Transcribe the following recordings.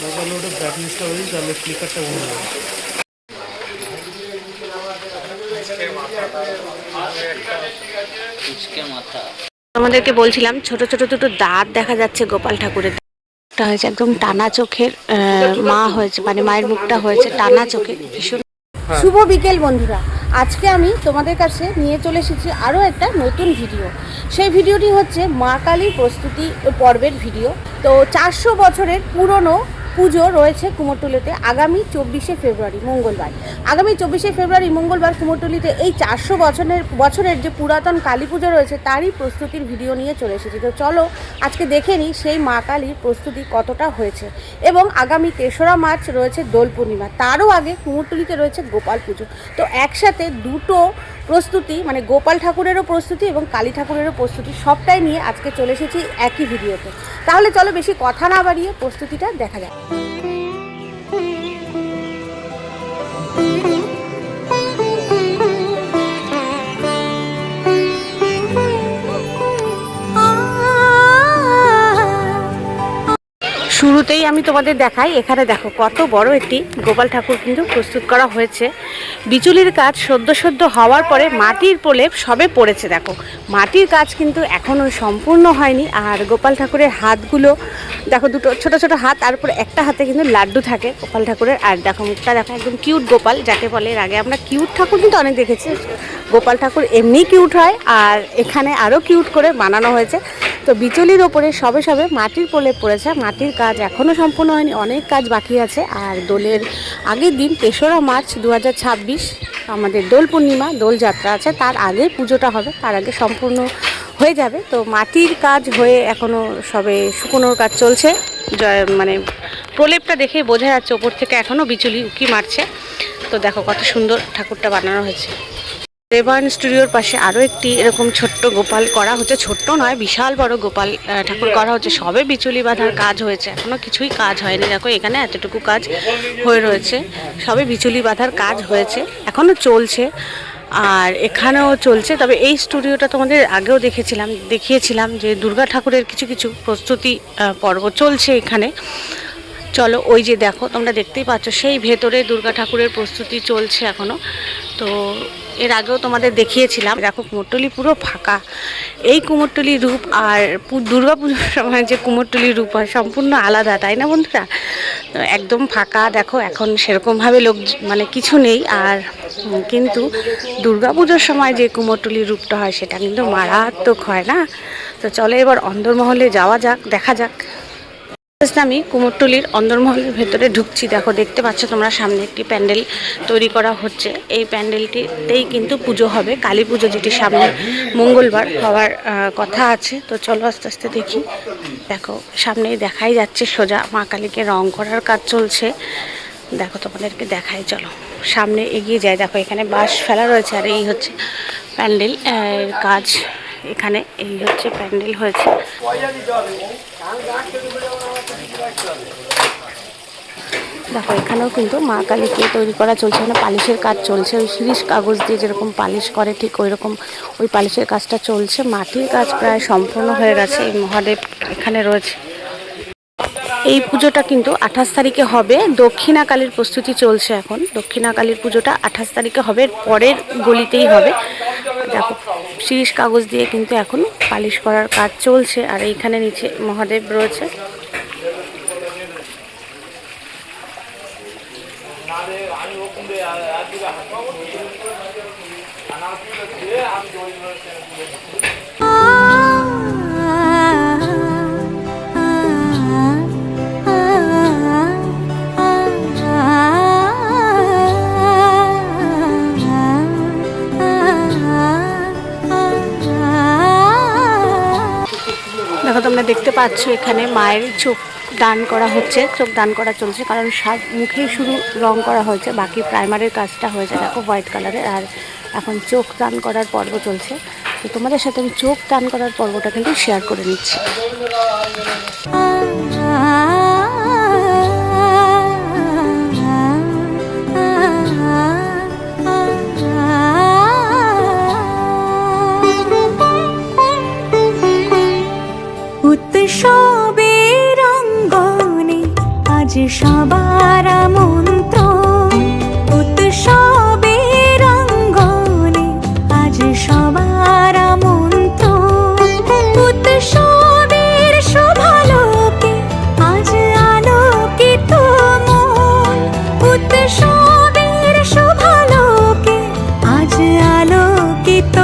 মোবাইলে ওটা ব্রাইটনেসটা হয়ে তাহলে ফ্লিকারটা বন্ধ হবে। আমাদেরকে বলছিলাম ছোট ছোট দুটো দাঁত দেখা যাচ্ছে গোপাল ঠাকুরের। একটা হয়েছে একদম টানা চোখের, মা হয়েছে মানে মায়ের মুখটা হয়েছে টানা চোখের, ভীষণ। শুভ বিকেল বন্ধুরা, আজকে আমি তোমাদের কাছে নিয়ে চলে এসেছি আরও একটা নতুন ভিডিও। সেই ভিডিওটি হচ্ছে মা কালীর প্রস্তুতি পর্বের ভিডিও। তো 400 বছরের পুরনো পুজো রয়েছে কুমোরটুলিতে আগামী 24শে ফেব্রুয়ারি মঙ্গলবার। আগামী 24শে ফেব্রুয়ারি মঙ্গলবার কুমোরটুলিতে এই 400 বছরের যে পুরাতন কালী পুজো রয়েছে তারই প্রস্তুতির ভিডিও নিয়ে চলে এসেছি। তো চলো আজকে দেখে নিই সেই মা কালীর প্রস্তুতি কতটা হয়েছে। এবং আগামী 3রা মার্চ রয়েছে দোল পূর্ণিমা, তারও আগে কুমোরটুলিতে রয়েছে গোপাল পুজো। তো একসাথে দুটো প্রস্তুতি, মানে গোপাল ঠাকুরেরও প্রস্তুতি এবং কালী ঠাকুরেরও প্রস্তুতি, সবটাই নিয়ে আজকে চলে এসেছি একই ভিডিওতে। তাহলে চলো বেশি কথা না বাড়িয়ে প্রস্তুতিটা দেখা যাক। শুরুতেই আমি তোমাদের দেখাই, এখানে দেখো কত বড় একটি গোপাল ঠাকুর কিন্তু প্রস্তুত করা হয়েছে। বিচুলির কাজ সদ্য হওয়ার পরে মাটির প্রলেপ সবে পড়েছে। দেখো মাটির কাজ কিন্তু এখনও সম্পূর্ণ হয়নি। আর গোপাল ঠাকুরের হাতগুলো দেখো, দুটো ছোট ছোট হাত, তারপর একটা হাতে কিন্তু লাড্ডু থাকে গোপাল ঠাকুরের। আর দেখো মুখটা দেখো, একদম কিউট গোপাল যাকে বলে। এর আগে আমরা কিউট ঠাকুর কিন্তু অনেক দেখেছি, গোপাল ঠাকুর এমনি কিউট হয়, আর এখানে আরও কিউট করে বানানো হয়েছে। তো বিচুলির ওপরে সবে মাটির প্রলেপ পড়েছে। মাটির কাজ এখনও সম্পূর্ণ হয়নি, অনেক কাজ বাকি আছে। আর দোলের আগের দিন 3রা মার্চ 2026 আমাদের দোল পূর্ণিমা, দোলযাত্রা আছে, তার আগে পুজোটা হবে, তার আগে সম্পূর্ণ হয়ে যাবে। তো মাটির কাজ হয়ে এখনও সবে শুকোনোর কাজ চলছে। মানে প্রলেপটা দেখেই বোঝা যাচ্ছে ওপর থেকে এখনও বিচুলি উকি মারছে। তো দেখো কত সুন্দর ঠাকুরটা বানানো হয়েছে। দেবায়ন স্টুডিওর পাশে আরও একটি এরকম ছোট্ট গোপাল করা হচ্ছে, ছোট্ট নয় বিশাল বড় গোপাল ঠাকুর করা হচ্ছে। সবে বিচুলি বাঁধার কাজ হয়েছে, এখনও কিছুই কাজ হয়নি। দেখো এখানে এতটুকু কাজ হয়ে রয়েছে, সবে বিচুলি বাঁধার কাজ হয়েছে, এখনও চলছে। আর এখানেও চলছে। তবে এই স্টুডিওটা তোমাদের আগেও দেখিয়েছিলাম যে দুর্গা ঠাকুরের কিছু কিছু প্রস্তুতি পর্ব চলছে এখানে। চলো ওই যে দেখো তোমরা দেখতেই পাচ্ছ, সেই ভেতরে দুর্গা ঠাকুরের প্রস্তুতি চলছে এখনও। তো এর আগেও তোমাদের দেখিয়েছিলাম। দেখো কুমোরটুলি পুরো ফাঁকা। এই কুমোরটুলি রূপ আর দুর্গা পুজোর সময় যে কুমোরটুলি রূপ হয় সম্পূর্ণ আলাদা, তাই না বন্ধুরা? একদম ফাঁকা। দেখো এখন সেরকমভাবে লোক মানে কিছু নেই। আর কিন্তু দুর্গা পুজোর সময় যে কুমোরটুলি রূপটা হয় সেটা কিন্তু মারাত্মক হয় না? তো চলো এবার অন্দরমহলে যাওয়া যাক, দেখা যাক। আমি কুমোরটুলির অন্দরমহলের ভেতরে ঢুকছি। দেখো দেখতে পাচ্ছ তোমরা, সামনে একটি প্যান্ডেল তৈরি করা হচ্ছে। এই প্যান্ডেলটিতেই কিন্তু পুজো হবে, কালী পুজো, যেটি সামনে মঙ্গলবার হওয়ার কথা আছে। তো চলো আস্তে আস্তে দেখি। দেখো সামনেই দেখাই যাচ্ছে সোজা মা কালীকে রং করার কাজ চলছে। দেখো তোমাদেরকে দেখাই, চলো সামনে এগিয়ে যায়। দেখো এখানে বাঁশ ফেলা রয়েছে, আর এই হচ্ছে প্যান্ডেল কাজ। এখানে এই হচ্ছে প্যান্ডেল হয়েছে। দেখো এখানেও কিন্তু মা কালীকে তৈরি করা চলছে, মানে পালিশের কাজ চলছে। ওই শিরিষ কাগজ দিয়ে যেরকম পালিশ করে ঠিক ওই রকম ওই পালিশের কাজটা চলছে। মাটির কাজ প্রায় সম্পূর্ণ হয়ে গেছে। এই মহাদেব এখানে রয়েছে। এই পুজোটা কিন্তু 28 তারিখে হবে। দক্ষিণা কালীর প্রস্তুতি চলছে এখন। দক্ষিণা কালীর পুজোটা 28 তারিখে হবে, পরের গলিতেই হবে। দেখো শিরিষ কাগজ দিয়ে কিন্তু এখন পালিশ করার কাজ চলছে। আর এইখানে নিচে মহাদেব রয়েছে। দেখো তোমরা দেখতে পাচ্ছ এখানে মায়ের চোখ দান করা হচ্ছে, চোখ দান করা চলছে। কারণ সব মুখেই শুধু রং করা হয়েছে, বাকি প্রাইমারের কাজটা হয়েছে দেখো হোয়াইট কালারের। আর এখন চোখ দান করার পর্ব চলছে। তো তোমাদের সাথে আমি চোখ দান করার পর্বটা কিন্তু শেয়ার করে নিচ্ছি। উৎসবের অঙ্গনে আজ আজ সবার আমন্ত্রণ উৎসবের অঙ্গনে, আজ সবার আমন্ত্রণ উৎসবের শোভালোকে, আজ আলোকিত মন উৎসবের শোভালোকে, আজ আলোকিত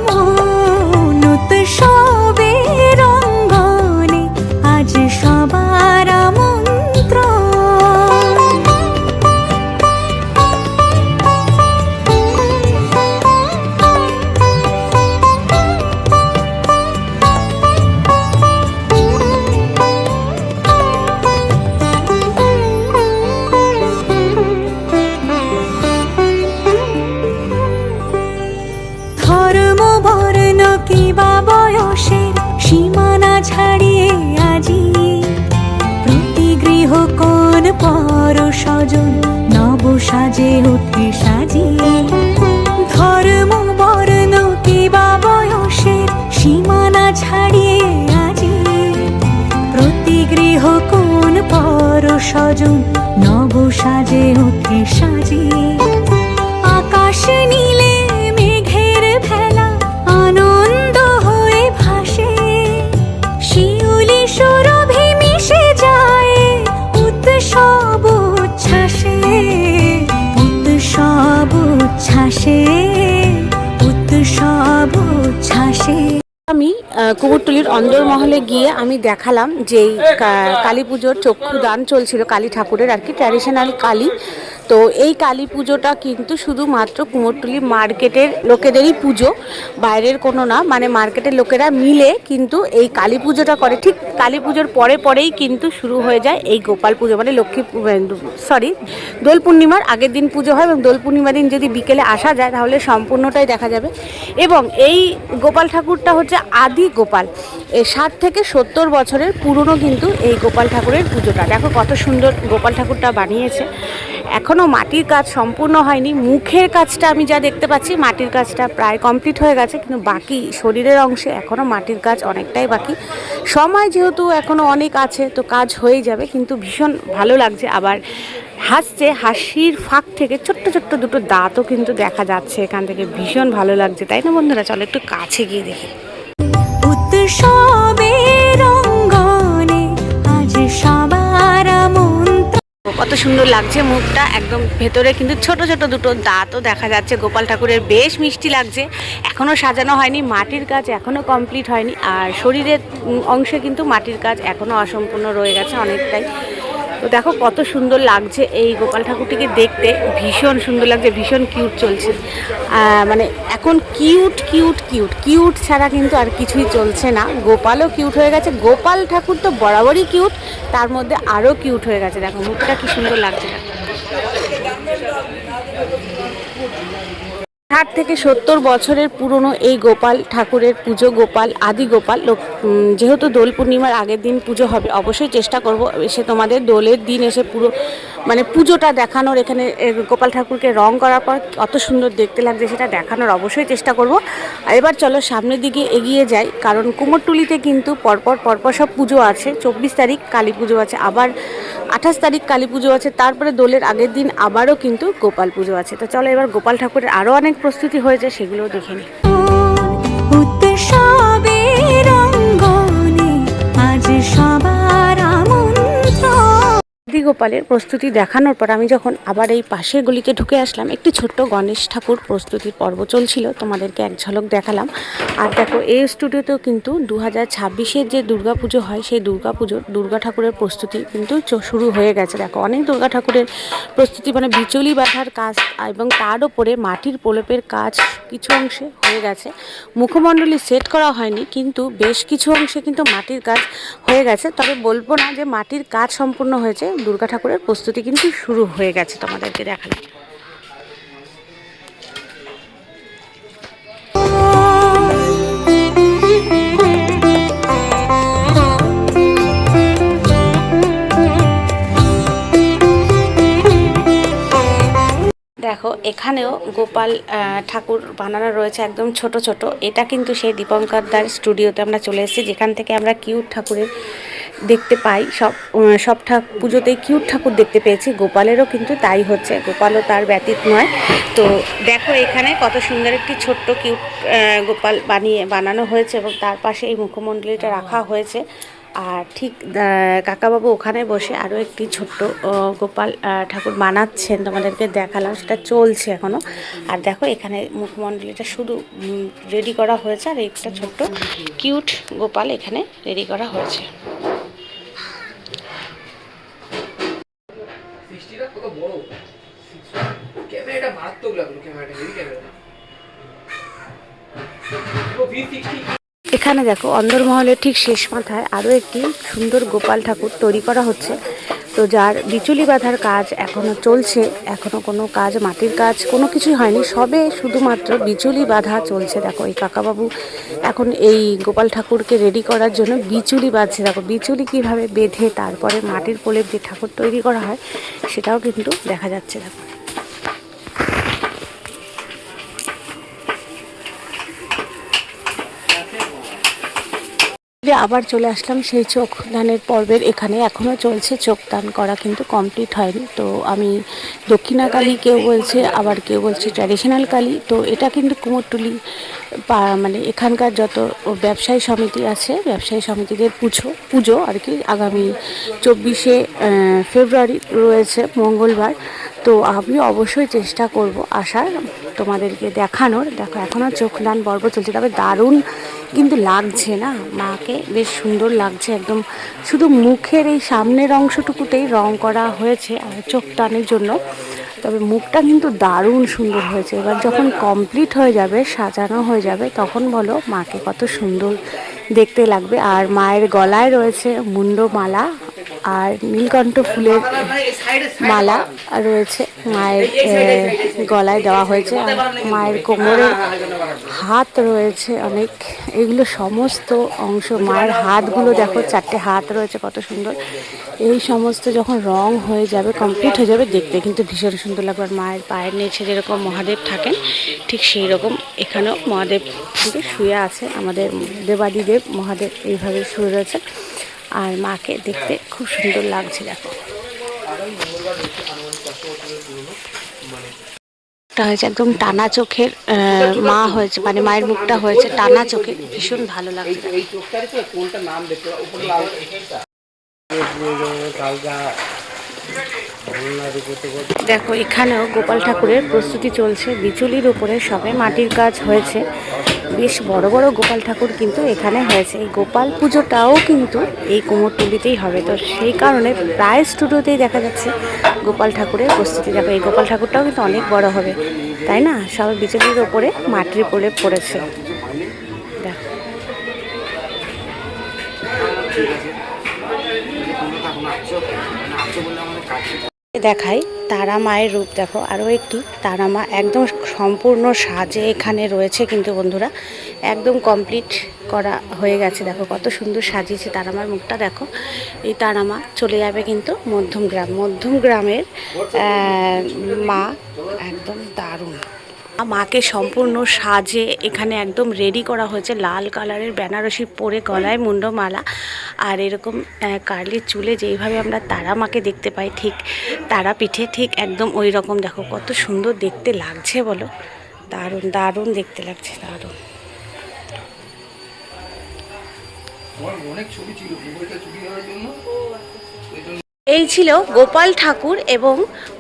মন উৎসবের অঙ্গনে, আজ সবার আমন্ত্রণ। ধর্ম বর্ণ কিবা বয়সের সীমানা ছাড়িয়ে আজি প্রতি গৃহ কোন পর স্বজন নব সাজে উঠে সাজিয়ে। ধর্ম বর্ণ কিবা বয়সের সীমানা ছাড়িয়ে আজি প্রতি গৃহ কোন পর স্বজন নব সাজে উঠে সাজিয়ে। আকাশ নীলে মেঘের ভেলা আনন্দ হয়ে ভাসে, শিউলি সুরভি মিশে যায় উৎসব উচ্ছ্বাসে, উৎসব উচ্ছ্বাসে, উৎসব উচ্ছ্বাসে। আমি কুমোরটুলির অন্দরমহলে গিয়ে আমি দেখালাম যে এই কালী পুজোর চক্ষুদান চলছিল, কালী ঠাকুরের আর কি ট্র্যাডিশনাল কালী। তো এই কালী পুজোটা কিন্তু শুধুমাত্র কুমোরটুলি মার্কেটের লোকেদেরই পুজো, বাইরের কোনো না। মানে মার্কেটের লোকেরা মিলে কিন্তু এই কালী পুজোটা করে। ঠিক কালী পুজোর পরেই কিন্তু শুরু হয়ে যায় এই গোপাল পুজো, মানে দোল পূর্ণিমার আগের দিন পুজো হয় এবং দোল পূর্ণিমার দিন যদি বিকেলে আসা যায় তাহলে সম্পূর্ণটাই দেখা যাবে। এবং এই গোপাল ঠাকুরটা হচ্ছে আদি গোপাল, 60 থেকে 70 বছরের পুরনো কিন্তু এই গোপাল ঠাকুরের পুজোটা। দেখো কত সুন্দর গোপাল ঠাকুরটা বানিয়েছে। এখনও মাটির কাজ সম্পূর্ণ হয়নি, মুখের কাজটা আমি যা দেখতে পাচ্ছি মাটির কাজটা প্রায় কমপ্লিট হয়ে গেছে, কিন্তু বাকি শরীরের অংশে এখনও মাটির কাজ অনেকটাই বাকি। সময় যেহেতু এখনও অনেক আছে তো কাজ হয়ে যাবে, কিন্তু ভীষণ ভালো লাগছে। আবার হাসছে, হাসির ফাঁক থেকে ছোট্ট ছোট্ট দুটো দাঁতও কিন্তু দেখা যাচ্ছে এখান থেকে, ভীষণ ভালো লাগছে, তাই না বন্ধুরা? চলো একটু কাছে গিয়ে দেখি। উৎসবের অঙ্গনে, আজ সবার আমন্ত্রণ। কত সুন্দর লাগছে মুখটা, একদম ভেতরে কিন্তু ছোট ছোট দুটো দাঁতও দেখা যাচ্ছে গোপাল ঠাকুরের, বেশ মিষ্টি লাগছে। এখনও সাজানো হয়নি, মাটির কাজ এখনও কমপ্লিট হয়নি, আর শরীরের অংশে কিন্তু মাটির কাজ এখনও অসম্পূর্ণ রয়ে গেছে অনেকটাই। তো দেখো কত সুন্দর লাগছে এই গোপাল ঠাকুরটিকে দেখতে, ভীষণ সুন্দর লাগছে, ভীষণ কিউট চলছে। মানে এখন কিউট কিউট কিউট কিউট ছাড়া কিন্তু আর কিছুই চলছে না। গোপালও কিউট হয়ে গেছে, গোপাল ঠাকুর তো বরাবরই কিউট, তার মধ্যে আরও কিউট হয়ে গেছে। দেখো মুখটা কি সুন্দর লাগছে। 60 থেকে 70 বছরের পুরনো এই গোপাল ঠাকুরের পুজো, গোপাল আদি গোপাল। যেহেতু দোল পূর্ণিমার আগের দিন পুজো হবে, অবশ্যই চেষ্টা করব এসে তোমাদের দোলের দিন এসে পুরো মানে পুজোটা দেখানোর। এখানে গোপাল ঠাকুরকে রং করার পর কত সুন্দর দেখতে লাগছে সেটা দেখানোর অবশ্যই চেষ্টা করব। আর এবার চলো সামনের দিকে এগিয়ে যাই, কারণ কুমোরটুলিতে কিন্তু পরপর সব পুজো আছে। 24 তারিখ কালী পুজো আছে, আবার 28 তারিখ কালী পুজো আছে, তারপরে দোলের আগের দিন আবারও কিন্তু গোপাল পুজো আছে। তো চলো এবার গোপাল ঠাকুরের আরও অনেক প্রস্তুতি হয়েছে, সেগুলোও দেখে নিই। উৎসবের অঙ্গনে, আজ সবার আমন্ত্রণ। আদি গোপালের প্রস্তুতি দেখানোর পর আমি যখন আবার এই পাশের গলিতে ঢুকে আসলাম, একটি ছোট্ট গণেশ ঠাকুর প্রস্তুতির পর্ব চলছিল, তোমাদেরকে এক ঝলক দেখালাম। আর দেখো এই স্টুডিওতেও কিন্তু 2026-এর যে দুর্গাপুজো হয় সেই দুর্গা ঠাকুরের প্রস্তুতি কিন্তু শুরু হয়ে গেছে। দেখো অনেক দুর্গা ঠাকুরের প্রস্তুতি, মানে বিচুলি বাঁধার কাজ এবং তার ওপরে মাটির প্রলেপের কাজ কিছু অংশে হয়ে গেছে। মুখমণ্ডলী সেট করা হয়নি, কিন্তু বেশ কিছু অংশে কিন্তু মাটির কাজ হয়ে গেছে। তবে বলবো না যে মাটির কাজ সম্পূর্ণ হয়েছে, দুর্গা ঠাকুরের প্রস্তুতি কিন্তু শুরু হয়ে গেছে, তোমাদেরকে দেখালাম। দেখো এখানেও গোপাল ঠাকুর বানানো রয়েছে একদম ছোট ছোট। এটা কিন্তু সেই দীপঙ্কর দার স্টুডিওতে আমরা চলে এসেছি, যেখান থেকে আমরা কিউট ঠাকুরের দেখতে পাই, সব পুজোতেই কিউট ঠাকুর দেখতে পেয়েছি, গোপালেরও কিন্তু তাই হচ্ছে, গোপালও তার ব্যতীত নয়। তো দেখো এখানে কত সুন্দর একটি ছোট্ট কিউট গোপাল বানানো হয়েছে এবং তার পাশে এই মুখমণ্ডলীটা রাখা হয়েছে। আর ঠিক কাকাবাবু ওখানে বসে আরও একটি ছোট্ট গোপাল ঠাকুর বানাচ্ছেন, তোমাদেরকে দেখালাম, সেটা চলছে এখনও। আর দেখো এখানে মুখমণ্ডলীটা শুধু রেডি করা হয়েছে আর একটা ছোট্ট কিউট গোপাল এখানে রেডি করা হয়েছে। ক্যামেরাটা মারাত্মক লাগলো, ক্যামেরাটা হেভি ক্যামেরা। এখানে দেখো অন্দরমহলের ঠিক শেষ মাথায় আরও একটি সুন্দর গোপাল ঠাকুর তৈরি করা হচ্ছে। তো যার বিচুলি বাঁধার কাজ এখনও চলছে, এখনও কোনো কাজ, মাটির কাজ কোনো কিছুই হয়নি, সবে শুধুমাত্র বিচুলি বাঁধা চলছে। দেখো এই কাকাবাবু এখন এই গোপাল ঠাকুরকে রেডি করার জন্য বিচুলি বাঁধছে। দেখো বিচুলি কীভাবে বেঁধে তারপরে মাটির প্রলেপ যে ঠাকুর তৈরি করা হয় সেটাও কিন্তু দেখা যাচ্ছে। দেখো আবার চলে আসলাম সেই চোখ দানের পর্বের এখানে, এখনও চলছে, চোখ দান করা কিন্তু কমপ্লিট হয়নি। তো আমি দক্ষিণা কালী কেউ বলছে, আবার কেউ বলছে ট্র্যাডিশনাল কালী। তো এটা কিন্তু কুমোরটুলি মানে এখানকার যত ব্যবসায়ী সমিতি আছে, ব্যবসায়ী সমিতিদের পুজো আর কি আগামী 24শে ফেব্রুয়ারি রয়েছে মঙ্গলবার। তো আমি অবশ্যই চেষ্টা করব আসার, তোমাদেরকে দেখানোর। দেখো এখনও চোখদান পর্ব চলছে, তবে দারুণ কিন্তু লাগছে না, মাকে বেশ সুন্দর লাগছে একদম। শুধু মুখের এই সামনের অংশটুকুতেই রং করা হয়েছে আর চোখদানের জন্য, তবে মুখটা কিন্তু দারুণ সুন্দর হয়েছে। এবার যখন কমপ্লিট হয়ে যাবে, সাজানো হয়ে যাবে, তখন বলো মাকে কত সুন্দর দেখতে লাগবে। আর মায়ের গলায় রয়েছে মুন্ডমালা আর নীলকণ্ঠ ফুলের মালা রয়েছে, মায়ের গলায় দেওয়া হয়েছে। আর মায়ের কোমরের হাত রয়েছে অনেক, এগুলো সমস্ত অংশ, মায়ের হাতগুলো দেখো, 4টে হাত রয়েছে, কত সুন্দর। এই সমস্ত যখন রং হয়ে যাবে, কমপ্লিট হয়ে যাবে, দেখতে কিন্তু ভীষণ সুন্দর লাগবে। আর মায়ের পায়ের নিচে যেরকম মহাদেব থাকেন ঠিক সেই রকম এখানেও মহাদেব কিন্তু শুয়ে আছে, আমাদের দেবাদিদেব মহাদেব এইভাবে শুয়ে রয়েছে। আর মাকে দেখতে খুব সুন্দর লাগছে। দেখো হয়েছে একদম টানা চোখের মা হয়েছে, মানে মায়ের মুখটা হয়েছে টানা চোখে, ভীষণ ভালো লাগছে। এই চোখটারই তো কোনটা নাম দেখতে উপরে লাল দেখো এখানেও গোপাল ঠাকুরের প্রস্তুতি চলছে, বিচুলির উপরে সবে মাটির কাজ হয়েছে, বেশ বড় বড় গোপাল ঠাকুর কিন্তু এখানে হয়েছে। এই গোপাল পুজোটাও কিন্তু এই কুমোরটুলিতেই হবে, তো সেই কারণে প্রায় স্টুডিওতেই দেখা যাচ্ছে গোপাল ঠাকুরের প্রস্তুতি। দেখো এই গোপাল ঠাকুরটাও কিন্তু অনেক বড় হবে, তাই না? সবে বিচুলির ওপরে মাটির প্রলেপ পড়েছে। দেখো দেখাই তারা মায়ের রূপ। দেখো আরও একটি তারা মা একদম সম্পূর্ণ সাজে এখানে রয়েছে কিন্তু বন্ধুরা, একদম কমপ্লিট করা হয়ে গেছে। দেখো কত সুন্দর সাজিয়েছে তারা মার মুখটা। দেখো এই তারা মা চলে যাবে কিন্তু মধ্যম গ্রামের মা, একদম দারুণ। মাকে সম্পূর্ণ সাজে এখানে একদম রেডি করা হয়েছে, লাল কালারের বেনারসি পরে, গলায় মুন্ডমালা আর এরকম কার্লি চুলে, যেইভাবে আমরা তারা মাকে দেখতে পাই ঠিক তারা পিঠে ঠিক একদম ওই রকম। দেখো কত সুন্দর দেখতে লাগছে বলো, দারুণ দারুণ দেখতে লাগছে, দারুণ। অনেক ছবি ছিল, ছবি দেওয়ার জন্য এই ছিল গোপাল ঠাকুর এবং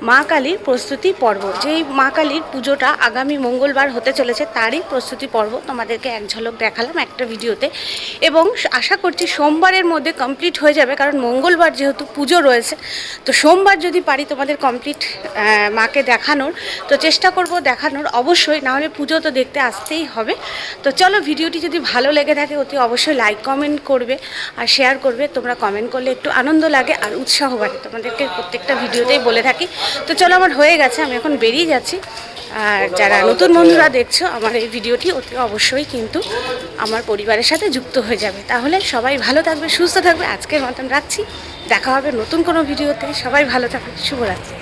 মা কালীর প্রস্তুতি পর্ব। যেই মা কালীর পুজোটা আগামী মঙ্গলবার হতে চলেছে তারই প্রস্তুতি পর্ব তোমাদেরকে এক ঝলক দেখালাম একটা ভিডিওতে, এবং আশা করছি সোমবারের মধ্যে কমপ্লিট হয়ে যাবে, কারণ মঙ্গলবার যেহেতু পুজো রয়েছে, তো সোমবার যদি পারি তোমাদের কমপ্লিট মাকে দেখানোর, তো চেষ্টা করব দেখানোর অবশ্যই, নাহলে পুজো তো দেখতে আসতেই হবে। তো চলো, ভিডিওটি যদি ভালো লেগে থাকে অতি অবশ্যই লাইক কমেন্ট করবে আর শেয়ার করবে। তোমরা কমেন্ট করলে একটু আনন্দ লাগে আর উৎসাহ বাড়ে, তোমাদেরকে প্রত্যেকটা ভিডিওতেই বলে থাকি। তো চলো, আমার হয়ে গেছে, আমি এখন বেরিয়ে যাচ্ছি। আর যারা নতুন বন্ধুরা দেখছো আমার এই ভিডিওটি অতি অবশ্যই কিন্তু আমার পরিবারের সাথে যুক্ত হয়ে যাবে। তাহলে সবাই ভালো থাকবে, সুস্থ থাকবে। আজকের মতন রাখছি, দেখা হবে নতুন কোনো ভিডিওতে। সবাই ভালো থাকবে, শুভরাত্রি।